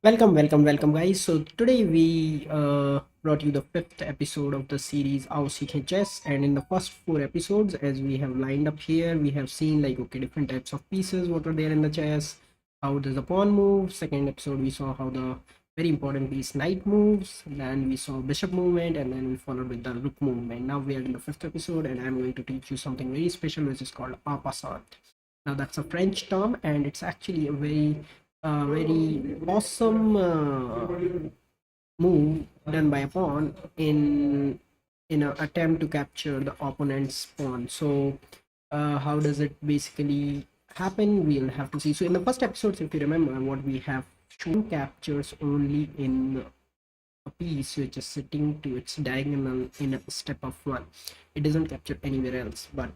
Welcome, guys. So today we brought you the fifth episode of the series Our Seekhein Chess, and in the first four episodes, as we have lined up here, we have seen like different types of pieces, what are there in the chess, how does the pawn move. Second episode, we saw how the very important piece knight moves. Then we saw bishop movement, and then we followed with the rook movement. Now we are in the fifth episode, and I'm going to teach you something very special, which is called Passant. Now that's a French term, and it's actually a very awesome move done by a pawn in an attempt to capture the opponent's pawn. So how does it basically happen? We'll have to see. So in the first episodes, if you remember, what we have shown captures only in a piece which is sitting to its diagonal in a step of one. It doesn't capture anywhere else. But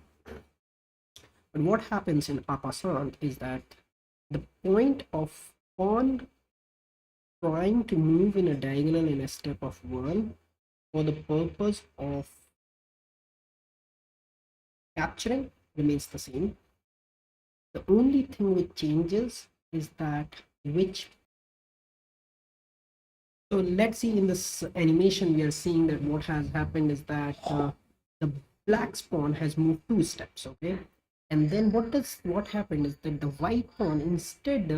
what happens in en passant is that the point of pawn trying to move in a diagonal in a step of one for the purpose of capturing remains the same. The only thing which changes is that which. So let's see, in this animation we are seeing that what has happened is that the black pawn has moved two steps, okay, and then what happened is that the white pawn instead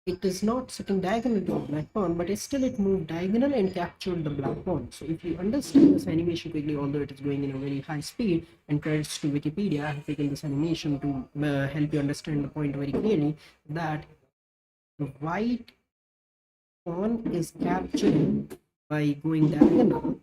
it is not sitting diagonal to the black pawn, but it moved diagonal and captured the black pawn. So if you understand this animation quickly, although it is going in a very high speed, and credits to Wikipedia, I have taken this animation to help you understand the point very clearly, that the white pawn is captured by going diagonal,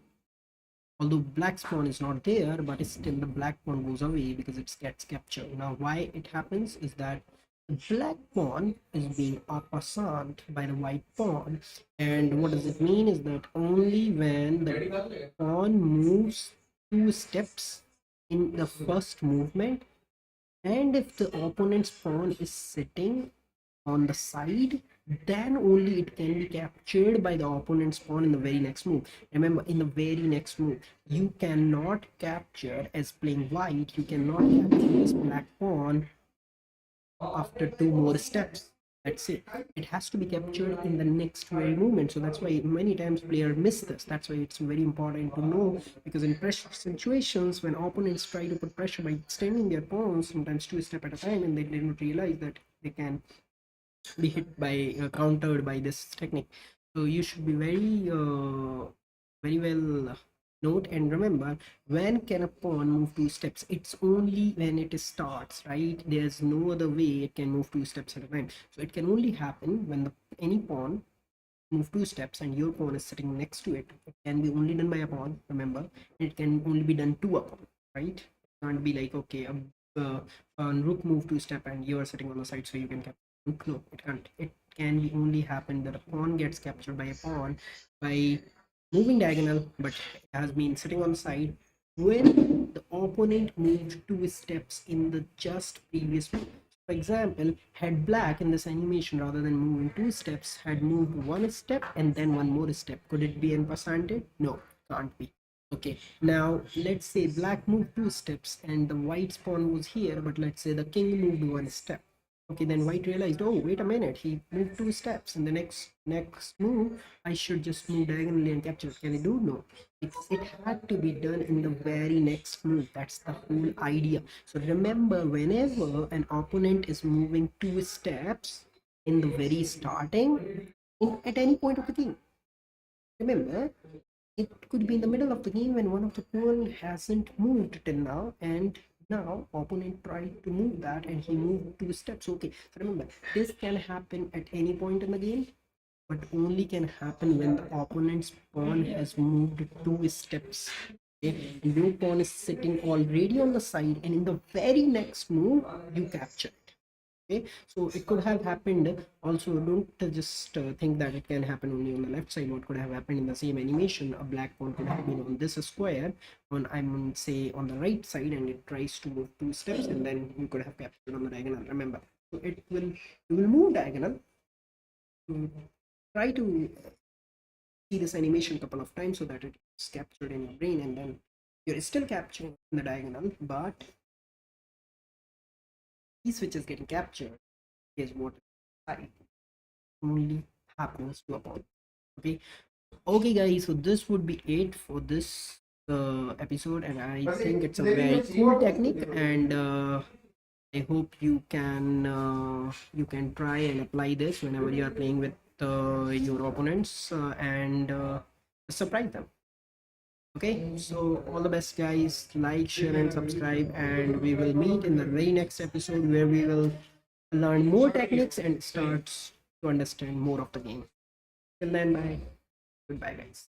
although black pawn is not there, but still the black pawn goes away because it gets captured. Now why it happens is that the black pawn is being passant by the white pawn, and what does it mean is that only when the pawn moves two steps in the first movement, and if the opponent's pawn is sitting on the side, then only it can be captured by the opponent's pawn in the very next move. Remember, in the very next move, you cannot capture, as playing white, you cannot capture this black pawn after two more steps. That's it. It has to be captured in the next very movement. So that's why many times players miss this. That's why it's very important to know, because in pressure situations, when opponents try to put pressure by extending their pawns, sometimes two step at a time, and they don't realize that they can be hit by countered by this technique. So you should be very well note and remember, when can a pawn move two steps? It's only when it starts, right? There's no other way it can move two steps at a time. So it can only happen when any pawn move two steps and your pawn is sitting next to it. It can be only done by a pawn, remember. It can only be done to a pawn, right? It can't be like, okay, a rook move two step and you are sitting on the side so you can capture rook. No, it can't. It can be only happen that a pawn gets captured by a pawn by moving diagonal, but it has been sitting on the side when the opponent moved two steps in the just previous move. For example, had black in this animation, rather than moving two steps, had moved one step and then one more step. Could it be en passanted? No, can't be. Okay, now let's say black moved two steps and the white pawn was here, but let's say the king moved one step. Okay, then white realized, oh, wait a minute, he moved two steps. In the next move, I should just move diagonally and capture. Can I do? No. It had to be done in the very next move. That's the whole idea. So remember, whenever an opponent is moving two steps in the very starting, at any point of the game, remember, it could be in the middle of the game when one of the pawn hasn't moved till now, and now opponent tried to move that and he moved two steps. Okay, so remember, this can happen at any point in the game, but only can happen when the opponent's pawn has moved two steps. Okay, your pawn is sitting already on the side, and in the very next move you capture it. Okay, so it could have happened also. Don't just think that it can happen only on the left side. What could have happened in the same animation, a black pawn could have been on this square, on, I'm say, on the right side, and it tries to move two steps, and then you could have captured on the diagonal. Remember, so you will move diagonal. Try to see this animation a couple of times so that it's captured in your brain, and then you're still capturing in the diagonal, but piece which is getting captured is what side only happens to a pawn. Okay. Okay, guys, so this would be it for this episode, and I think it's a very cool technique, and I hope you can try and apply this whenever you are playing with your opponents, and surprise them. Okay, so all the best, guys. Like, share, and subscribe, and we will meet in the very next episode where we will learn more techniques and start to understand more of the game. Till then, bye. Goodbye, guys.